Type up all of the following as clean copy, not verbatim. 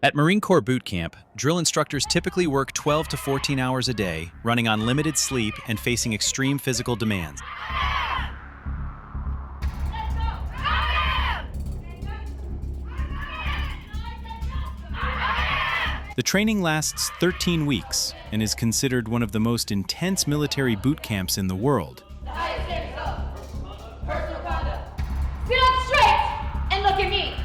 At Marine Corps Boot Camp, drill instructors typically work 12 to 14 hours a day, running on limited sleep and facing extreme physical demands. The training lasts 13 weeks and is considered one of the most intense military boot camps in the world. Sit up straight and look at me.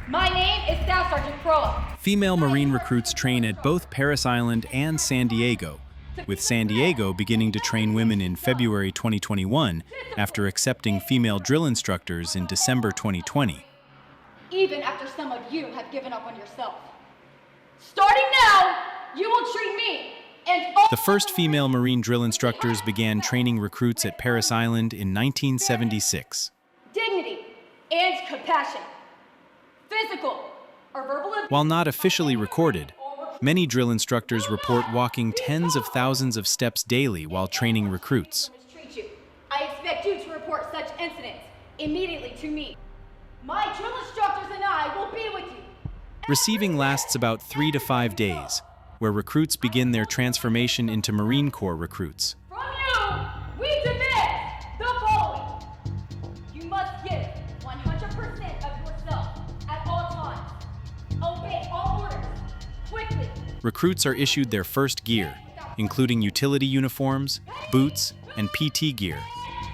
My name is Staff Sergeant Crow. Female Marine recruits train at both Parris Island and San Diego, with San Diego beginning to train women in February 2021 after accepting female drill instructors in December 2020. Even after some of you have given up on yourself. Starting now, you will treat me and all... The first female Marine drill instructors began training recruits at Parris Island in 1976. Dignity and compassion. Physical or verbal abuse. While not officially recorded, many drill instructors report walking tens of thousands of steps daily while training recruits. I expect you to report such incidents immediately to me. My drill instructors and I will be with you. Receiving lasts about 3 to 5 days, where recruits begin their transformation into Marine Corps recruits. From you, we demand the following. You must give 100% of yourself at all times. Obey all orders, quickly. Recruits are issued their first gear, including utility uniforms, boots, and PT gear,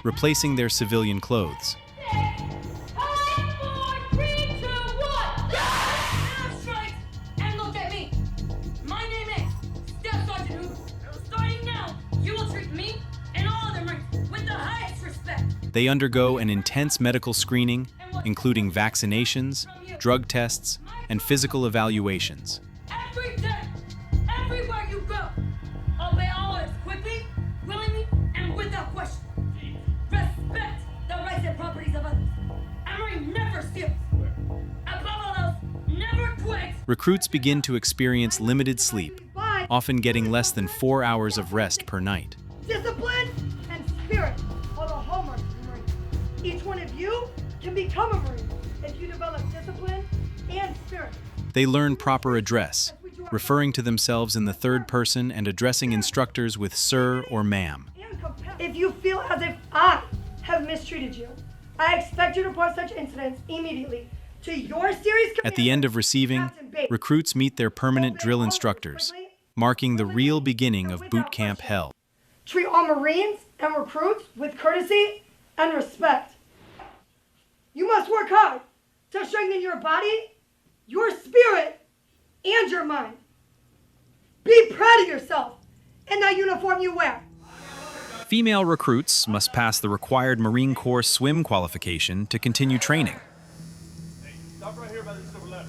replacing their civilian clothes. They undergo an intense medical screening, including vaccinations, drug tests, and physical evaluations. Every day, everywhere you go, obey orders quickly, willingly, and without question. Respect the rights and properties of others. Emery never steals. Above all else, never quits. Recruits begin to experience limited sleep, often getting less than 4 hours of rest per night. Discipline and spirit are the hallmarks of the Marine. Each one of you can become a Marine if you develop discipline and spirit. They learn proper address, referring to themselves in the third person and addressing instructors with sir or ma'am. If you feel as if I have mistreated you, I expect you to report such incidents immediately to your series commander. At the end of receiving, recruits meet their permanent drill instructors, marking the real beginning of boot camp hell. Treat all Marines and recruits with courtesy and respect. You must work hard to strengthen your body, your spirit, and your mind. Be proud of yourself in that uniform you wear. Female recruits must pass the required Marine Corps swim qualification to continue training. Stop right here by this silver ladder.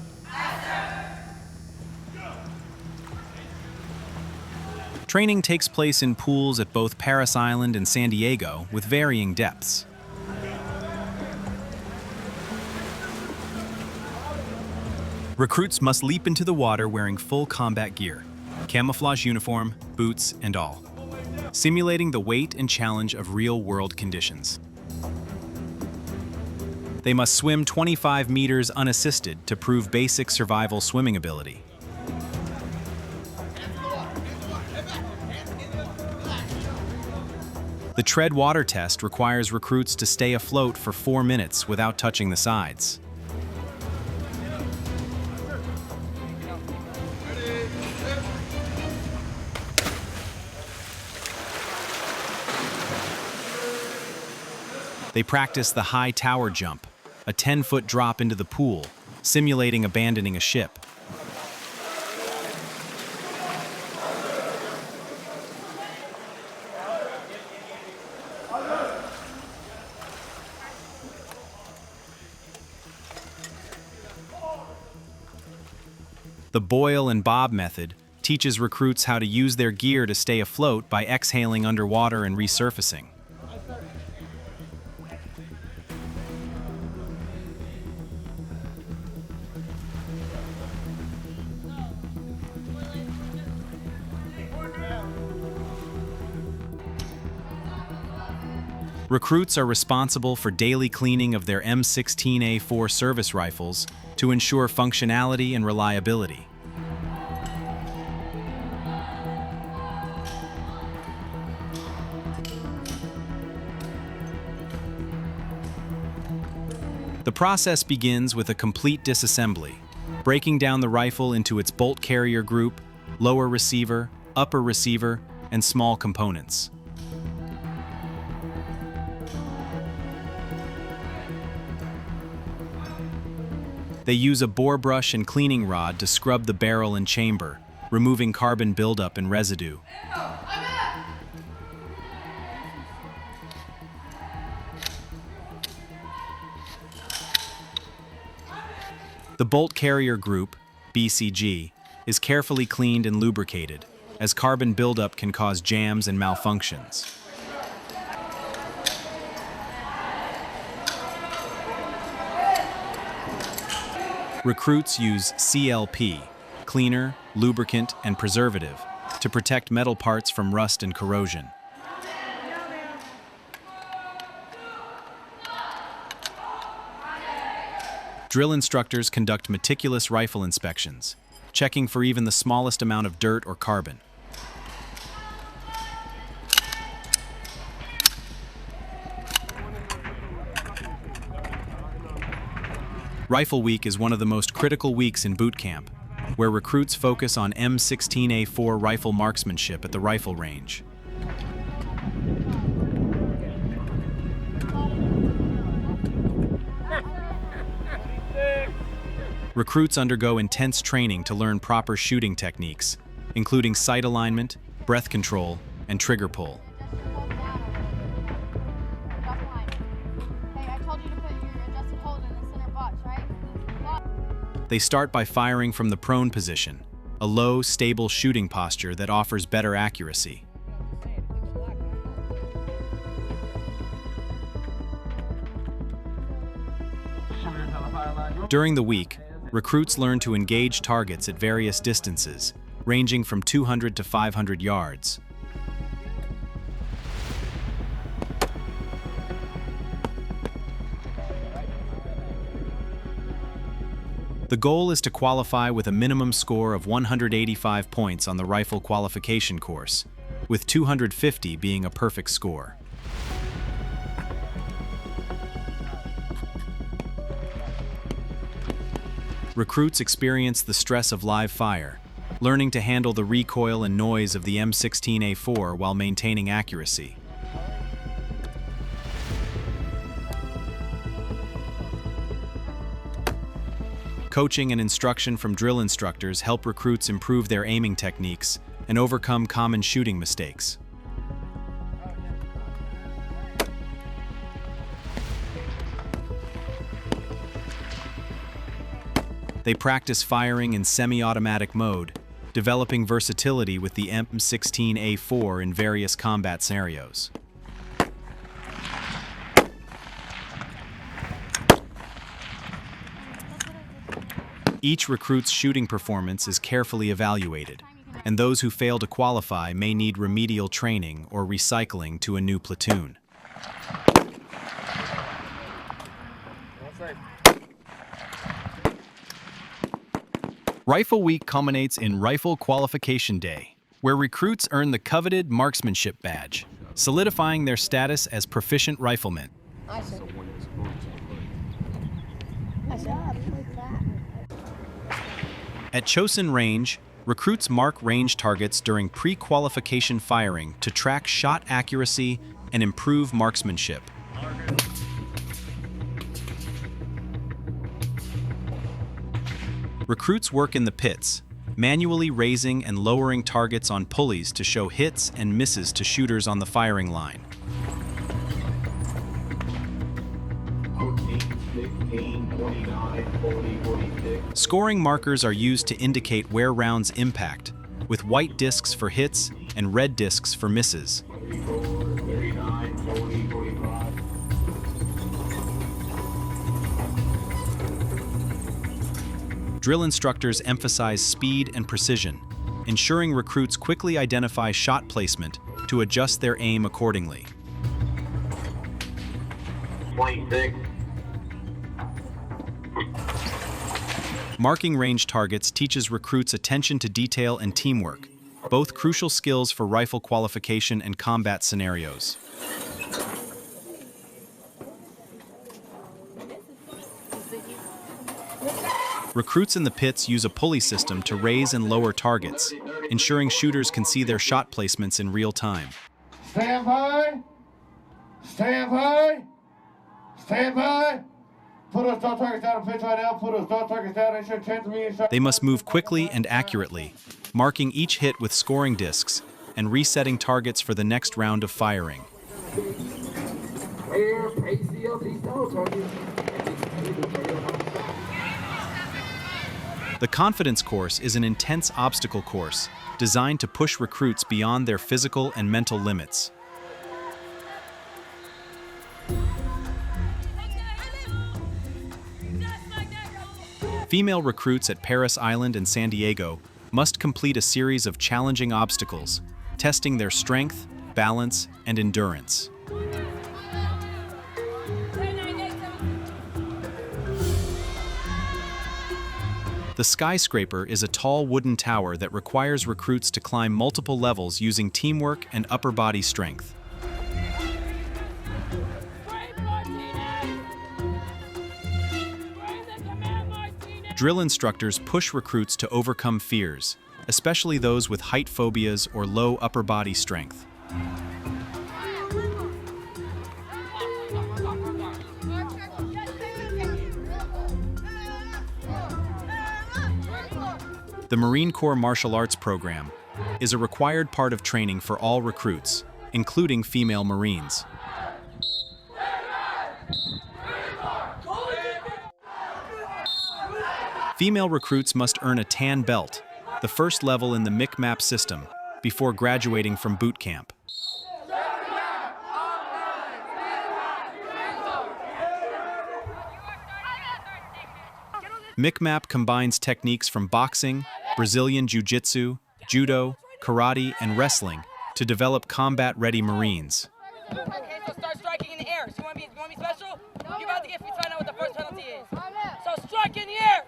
Training takes place in pools at both Parris Island and San Diego with varying depths. Recruits must leap into the water wearing full combat gear, camouflage uniform, boots, and all, simulating the weight and challenge of real-world conditions. They must swim 25 meters unassisted to prove basic survival swimming ability. The tread water test requires recruits to stay afloat for 4 minutes without touching the sides. They practice the high tower jump, a 10-foot drop into the pool, simulating abandoning a ship. The boil and bob method teaches recruits how to use their gear to stay afloat by exhaling underwater and resurfacing. Recruits are responsible for daily cleaning of their M16A4 service rifles to ensure functionality and reliability. The process begins with a complete disassembly, breaking down the rifle into its bolt carrier group, lower receiver, upper receiver, and small components. They use a bore brush and cleaning rod to scrub the barrel and chamber, removing carbon buildup and residue. The bolt carrier group, BCG, is carefully cleaned and lubricated, as carbon buildup can cause jams and malfunctions. Recruits use CLP, cleaner, lubricant, and preservative, to protect metal parts from rust and corrosion. Drill instructors conduct meticulous rifle inspections, checking for even the smallest amount of dirt or carbon. Rifle Week is one of the most critical weeks in boot camp, where recruits focus on M16A4 rifle marksmanship at the rifle range. Recruits undergo intense training to learn proper shooting techniques, including sight alignment, breath control, and trigger pull. They start by firing from the prone position, a low, stable shooting posture that offers better accuracy. During the week, recruits learn to engage targets at various distances, ranging from 200 to 500 yards. The goal is to qualify with a minimum score of 185 points on the rifle qualification course, with 250 being a perfect score. Recruits experience the stress of live fire, learning to handle the recoil and noise of the M16A4 while maintaining accuracy. Coaching and instruction from drill instructors help recruits improve their aiming techniques and overcome common shooting mistakes. They practice firing in semi-automatic mode, developing versatility with the M16A4 in various combat scenarios. Each recruit's shooting performance is carefully evaluated, and those who fail to qualify may need remedial training or recycling to a new platoon. Rifle Week culminates in Rifle Qualification Day, where recruits earn the coveted marksmanship badge, solidifying their status as proficient riflemen. At Chosin Range, recruits mark range targets during pre-qualification firing to track shot accuracy and improve marksmanship. Recruits work in the pits, manually raising and lowering targets on pulleys to show hits and misses to shooters on the firing line. 14, 16, 29, 40, 46. Scoring markers are used to indicate where rounds impact, with white discs for hits and red discs for misses. 34, 39, 40, 45. Drill instructors emphasize speed and precision, ensuring recruits quickly identify shot placement to adjust their aim accordingly. 26. Marking range targets teaches recruits attention to detail and teamwork, both crucial skills for rifle qualification and combat scenarios. Recruits in the pits use a pulley system to raise and lower targets, ensuring shooters can see their shot placements in real time. Stand by. Stand by. Stand by. Put those dog targets down and pitch right now. Put those dog targets down and shoot 10 to me. They must move quickly and accurately, marking each hit with scoring discs and resetting targets for the next round of firing. The confidence course is an intense obstacle course designed to push recruits beyond their physical and mental limits. Female recruits at Parris Island and San Diego must complete a series of challenging obstacles, testing their strength, balance, and endurance. The skyscraper is a tall wooden tower that requires recruits to climb multiple levels using teamwork and upper body strength. Drill instructors push recruits to overcome fears, especially those with height phobias or low upper body strength. The Marine Corps Martial Arts Program is a required part of training for all recruits, including female Marines. Female recruits must earn a tan belt, the first level in the MCMAP system, before graduating from boot camp. MCMAP combines techniques from boxing, Brazilian Jiu-Jitsu, judo, karate, and wrestling to develop combat-ready Marines. Okay, so start striking in the air. So you want to be special? You're about to get find out what the first penalty is. So strike in the air.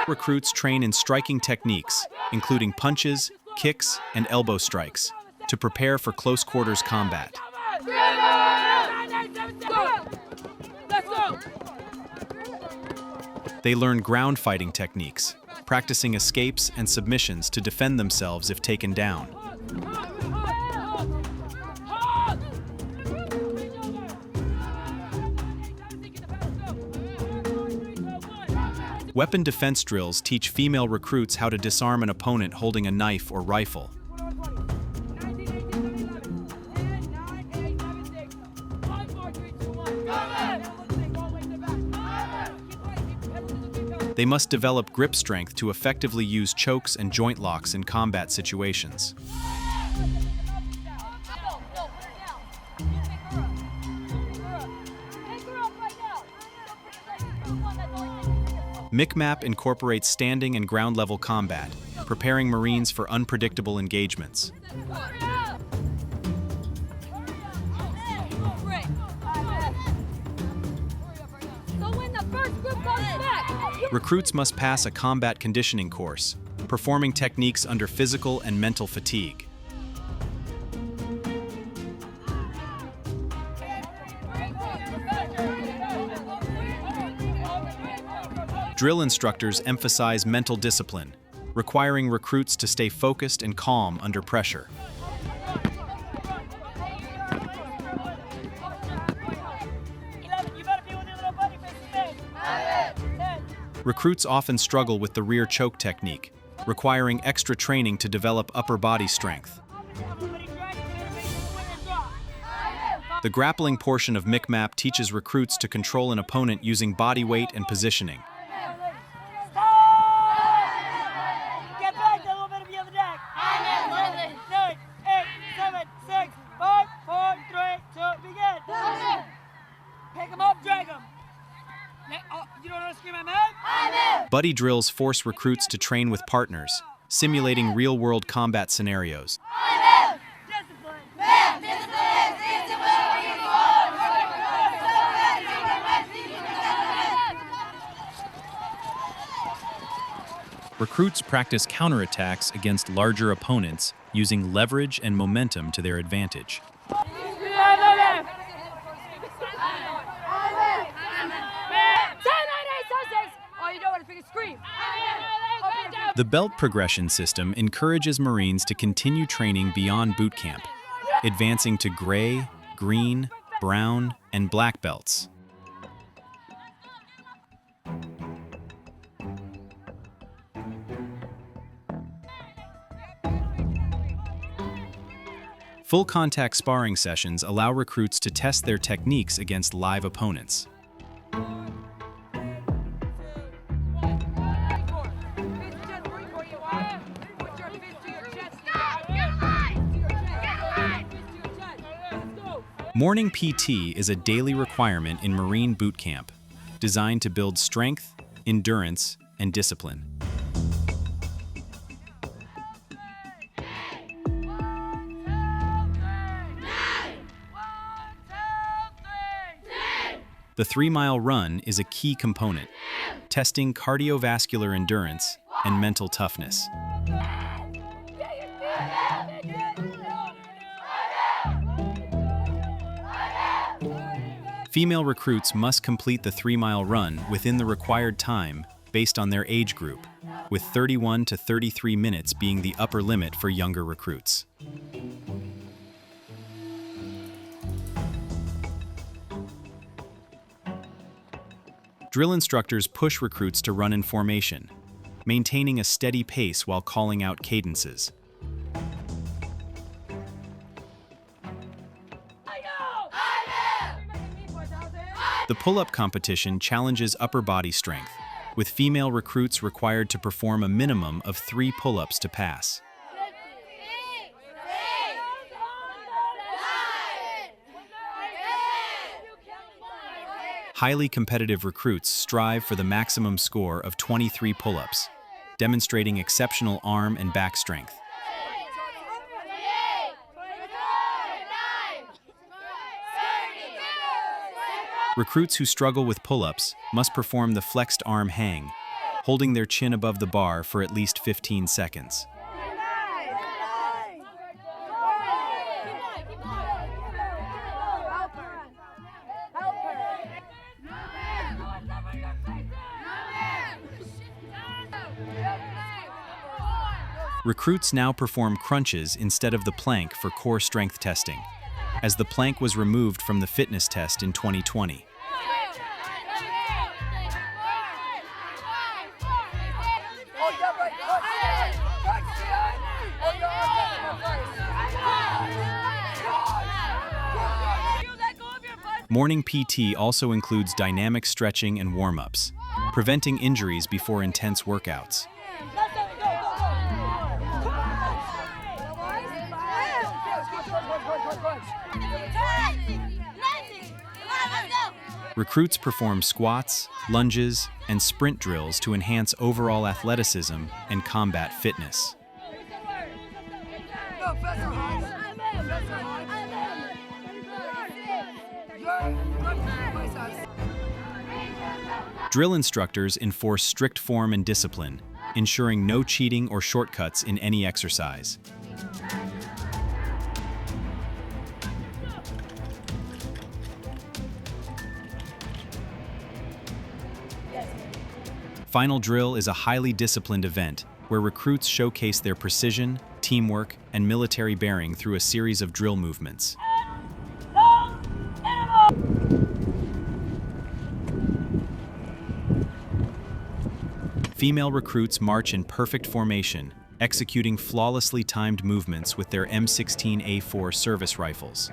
Recruits train in striking techniques, including punches, kicks, and elbow strikes, to prepare for close quarters combat. Let's go. They learn ground fighting techniques, practicing escapes and submissions to defend themselves if taken down. Weapon defense drills teach female recruits how to disarm an opponent holding a knife or rifle. They must develop grip strength to effectively use chokes and joint locks in combat situations. MCMAP incorporates standing and ground-level combat, preparing Marines for unpredictable engagements. Recruits must pass a combat conditioning course, performing techniques under physical and mental fatigue. Drill instructors emphasize mental discipline, requiring recruits to stay focused and calm under pressure. Recruits often struggle with the rear choke technique, requiring extra training to develop upper body strength. The grappling portion of MCMAP teaches recruits to control an opponent using body weight and positioning. Get back a little bit of the other deck. 9, 8, 7, 6, 5, 4, 3, 2, begin. Pick him up, drag him. You don't want to scream at me? Buddy drills force recruits to train with partners, simulating real-world combat scenarios. Discipline. recruits practice counterattacks against larger opponents using leverage and momentum to their advantage. The belt progression system encourages Marines to continue training beyond boot camp, advancing to gray, green, brown, and black belts. Full contact sparring sessions allow recruits to test their techniques against live opponents. Morning PT is a daily requirement in Marine boot camp, designed to build strength, endurance, and discipline. The 3-mile run is a key component, testing cardiovascular endurance and mental toughness. Female recruits must complete the 3-mile run within the required time based on their age group, with 31 to 33 minutes being the upper limit for younger recruits. Drill instructors push recruits to run in formation, maintaining a steady pace while calling out cadences. The pull-up competition challenges upper body strength, with female recruits required to perform a minimum of 3 pull-ups to pass. Highly competitive recruits strive for the maximum score of 23 pull-ups, demonstrating exceptional arm and back strength. Recruits who struggle with pull-ups must perform the flexed arm hang, holding their chin above the bar for at least 15 seconds. Recruits now perform crunches instead of the plank for core strength testing, as the plank was removed from the fitness test in 2020. Morning PT also includes dynamic stretching and warm-ups, preventing injuries before intense workouts. Recruits perform squats, lunges, and sprint drills to enhance overall athleticism and combat fitness. Drill instructors enforce strict form and discipline, ensuring no cheating or shortcuts in any exercise. Final drill is a highly disciplined event where recruits showcase their precision, teamwork, and military bearing through a series of drill movements. Female recruits march in perfect formation, executing flawlessly timed movements with their M16A4 service rifles.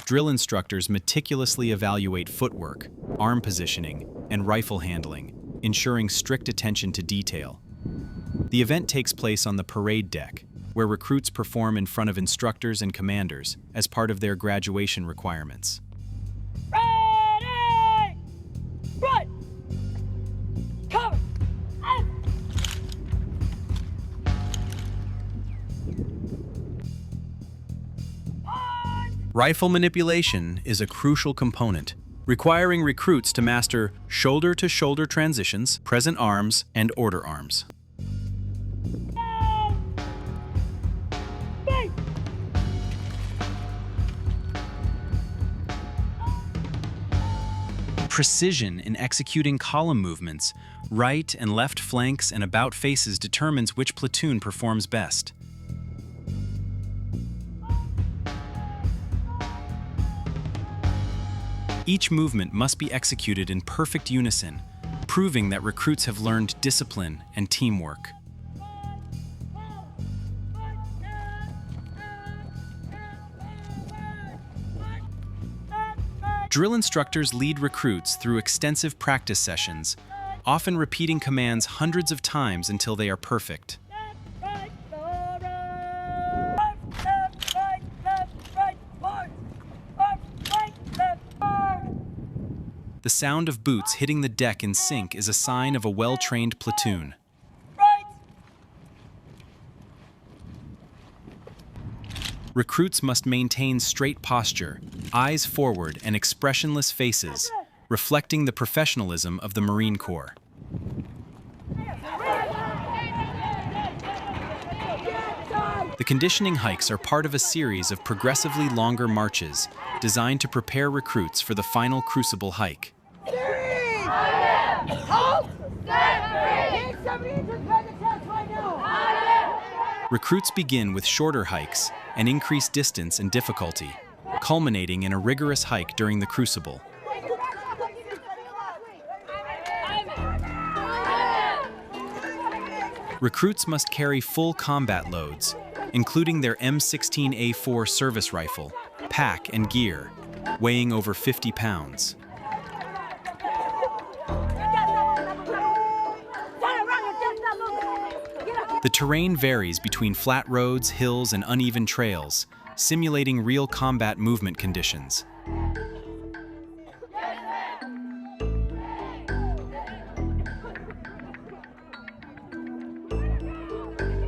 Drill instructors meticulously evaluate footwork, arm positioning, and rifle handling, ensuring strict attention to detail. The event takes place on the parade deck, where recruits perform in front of instructors and commanders as part of their graduation requirements. Ready! Run! Cover! Rifle manipulation is a crucial component, requiring recruits to master shoulder-to-shoulder transitions, present arms, and order arms. Precision in executing column movements, right and left flanks and about faces determines which platoon performs best. Each movement must be executed in perfect unison, proving that recruits have learned discipline and teamwork. Drill instructors lead recruits through extensive practice sessions, often repeating commands hundreds of times until they are perfect. The sound of boots hitting the deck in sync is a sign of a well-trained platoon. Recruits must maintain straight posture, eyes forward, and expressionless faces, reflecting the professionalism of the Marine Corps. The conditioning hikes are part of a series of progressively longer marches designed to prepare recruits for the final Crucible hike. Recruits begin with shorter hikes and increase distance and difficulty, culminating in a rigorous hike during the Crucible. Recruits must carry full combat loads, including their M16A4 service rifle, pack, and gear, weighing over 50 pounds. The terrain varies between flat roads, hills, and uneven trails, simulating real combat movement conditions.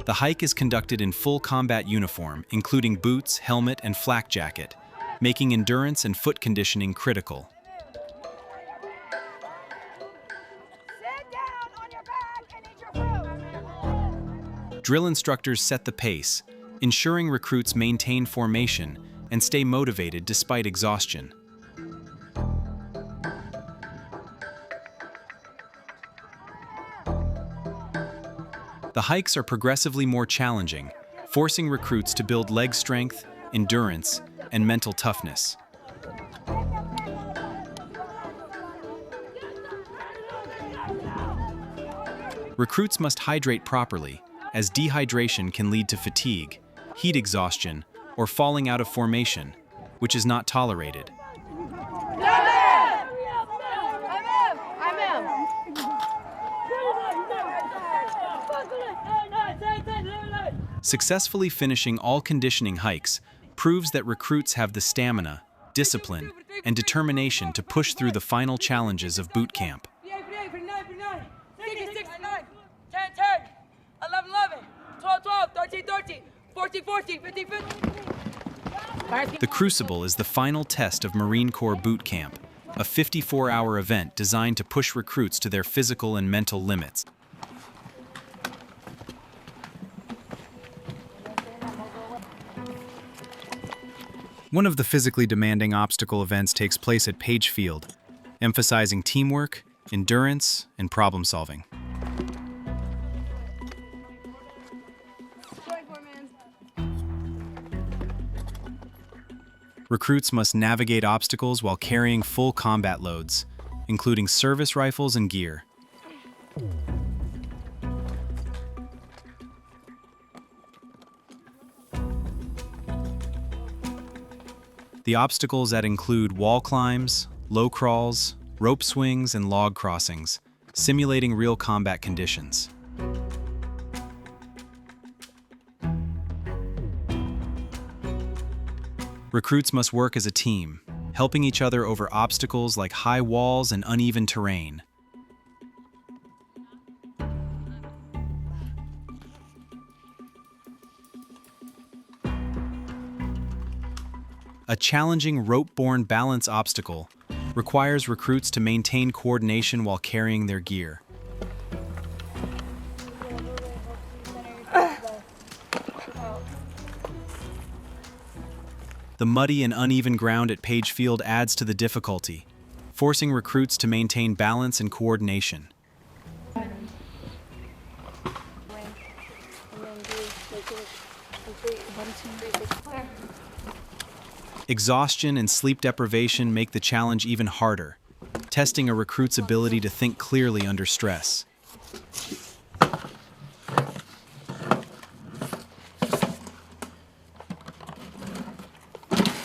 The hike is conducted in full combat uniform, including boots, helmet, and flak jacket, making endurance and foot conditioning critical. Drill instructors set the pace, ensuring recruits maintain formation and stay motivated despite exhaustion. The hikes are progressively more challenging, forcing recruits to build leg strength, endurance, and mental toughness. Recruits must hydrate properly, as dehydration can lead to fatigue, heat exhaustion, or falling out of formation, which is not tolerated. Successfully finishing all conditioning hikes proves that recruits have the stamina, discipline, and determination to push through the final challenges of boot camp. 14-14, The Crucible is the final test of Marine Corps boot camp, a 54-hour event designed to push recruits to their physical and mental limits. One of the physically demanding obstacle events takes place at Page Field, emphasizing teamwork, endurance, and problem solving. Recruits must navigate obstacles while carrying full combat loads, including service rifles and gear. The obstacles that include wall climbs, low crawls, rope swings, and log crossings, simulating real combat conditions. Recruits must work as a team, helping each other over obstacles like high walls and uneven terrain. A challenging rope-borne balance obstacle requires recruits to maintain coordination while carrying their gear. The muddy and uneven ground at Page Field adds to the difficulty, forcing recruits to maintain balance and coordination. Exhaustion and sleep deprivation make the challenge even harder, testing a recruit's ability to think clearly under stress.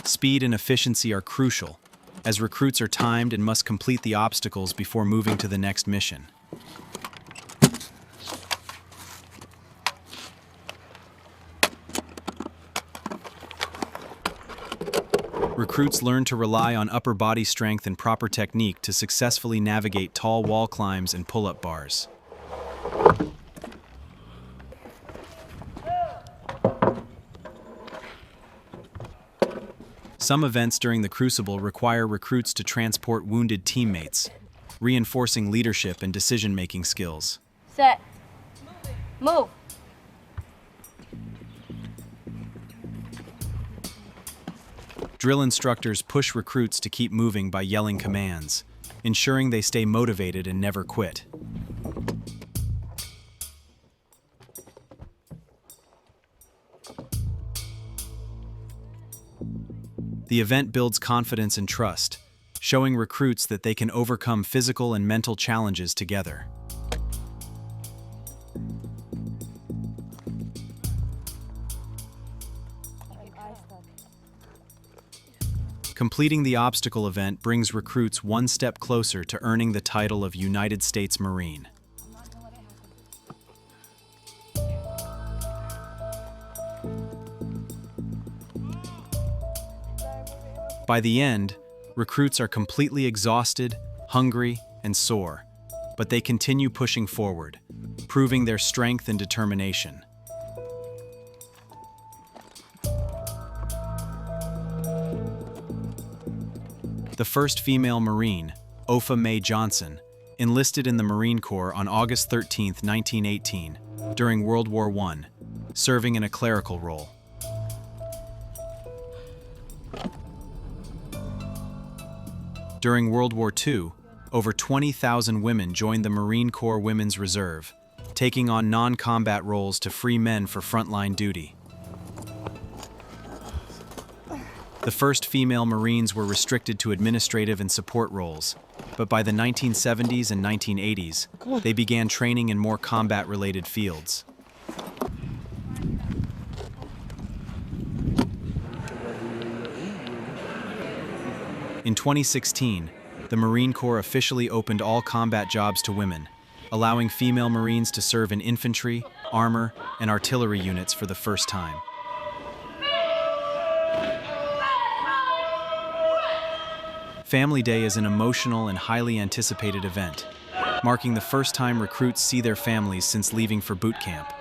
Speed and efficiency are crucial, as recruits are timed and must complete the obstacles before moving to the next mission. Recruits learn to rely on upper body strength and proper technique to successfully navigate tall wall climbs and pull-up bars. Some events during the Crucible require recruits to transport wounded teammates, reinforcing leadership and decision-making skills. Set. Move. Drill instructors push recruits to keep moving by yelling commands, ensuring they stay motivated and never quit. The event builds confidence and trust, showing recruits that they can overcome physical and mental challenges together. Completing the obstacle event brings recruits one step closer to earning the title of United States Marine. By the end, recruits are completely exhausted, hungry, and sore, but they continue pushing forward, proving their strength and determination. The first female Marine, Opha Mae Johnson, enlisted in the Marine Corps on August 13, 1918, during World War I, serving in a clerical role. During World War II, over 20,000 women joined the Marine Corps Women's Reserve, taking on non-combat roles to free men for frontline duty. The first female Marines were restricted to administrative and support roles, but by the 1970s and 1980s, they began training in more combat-related fields. In 2016, the Marine Corps officially opened all combat jobs to women, allowing female Marines to serve in infantry, armor, and artillery units for the first time. Family Day is an emotional and highly anticipated event, marking the first time recruits see their families since leaving for boot camp.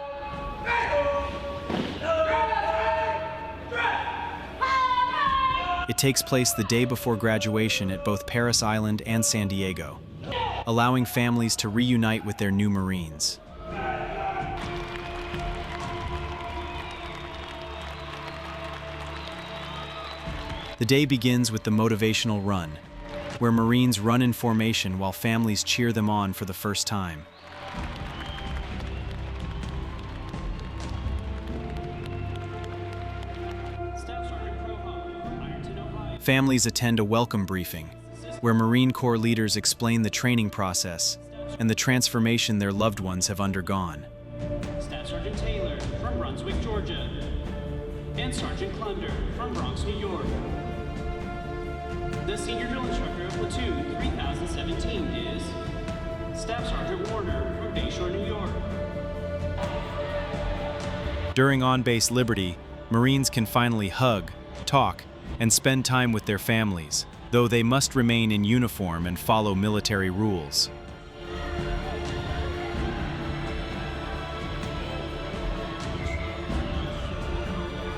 It takes place the day before graduation at both Parris Island and San Diego, allowing families to reunite with their new Marines. The day begins with the motivational run, where Marines run in formation while families cheer them on for the first time. Families attend a welcome briefing, where Marine Corps leaders explain the training process and the transformation their loved ones have undergone. Staff Sergeant Taylor from Brunswick, Georgia, and Sergeant Clunder from Bronx, New York. The senior drill instructor of Platoon 3017 is Staff Sergeant Warner from Bayshore, New York. During on-base liberty, Marines can finally hug, talk, and spend time with their families, though they must remain in uniform and follow military rules.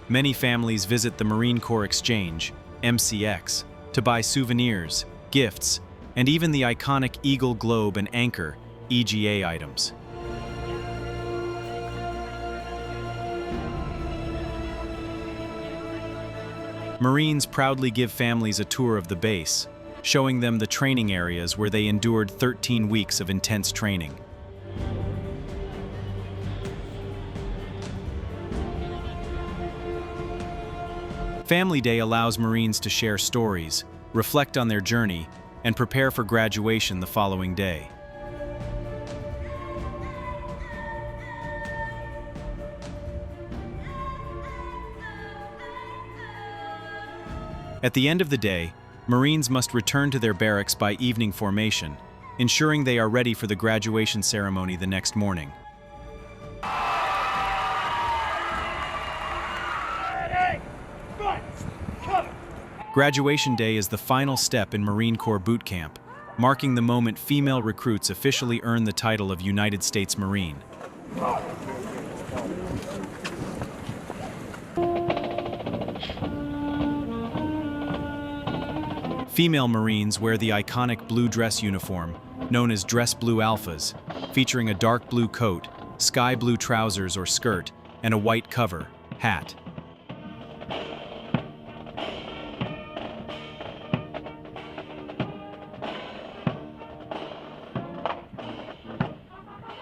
Many families visit the Marine Corps Exchange, MCX, to buy souvenirs, gifts, and even the iconic Eagle Globe and Anchor, EGA items. Marines proudly give families a tour of the base, showing them the training areas where they endured 13 weeks of intense training. Family Day allows Marines to share stories, reflect on their journey, and prepare for graduation the following day. At the end of the day, Marines must return to their barracks by evening formation, ensuring they are ready for the graduation ceremony the next morning. Graduation Day is the final step in Marine Corps boot camp, marking the moment female recruits officially earn the title of United States Marine. Female Marines wear the iconic blue dress uniform, known as Dress Blue Alphas, featuring a dark blue coat, sky blue trousers or skirt, and a white cover, hat.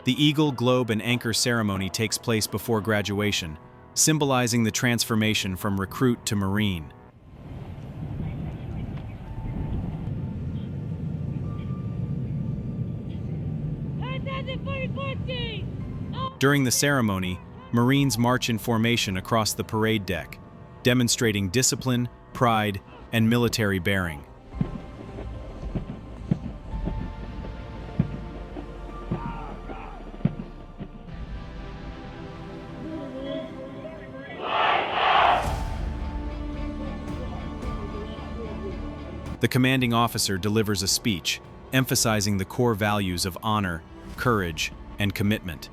The Eagle, Globe, and Anchor ceremony takes place before graduation, symbolizing the transformation from recruit to Marine. During the ceremony, Marines march in formation across the parade deck, demonstrating discipline, pride, and military bearing. The commanding officer delivers a speech, emphasizing the core values of honor, courage, and commitment.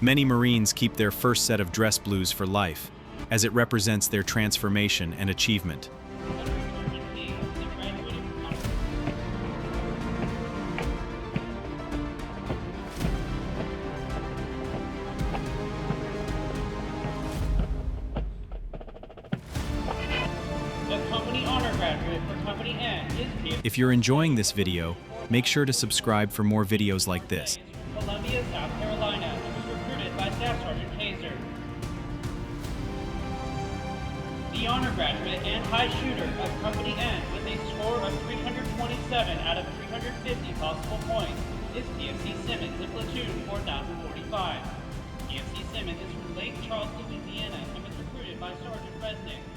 Many Marines keep their first set of dress blues for life, as it represents their transformation and achievement. If you're enjoying this video, make sure to subscribe for more videos like this. Columbia, South Carolina, and was recruited by Staff Sergeant Kaiser. The honor graduate and high shooter of Company N with a score of 327 out of 350 possible points is PFC Simmons in Platoon 4045. PFC Simmons is from Lake Charles, Louisiana, and was recruited by Sergeant Resnick.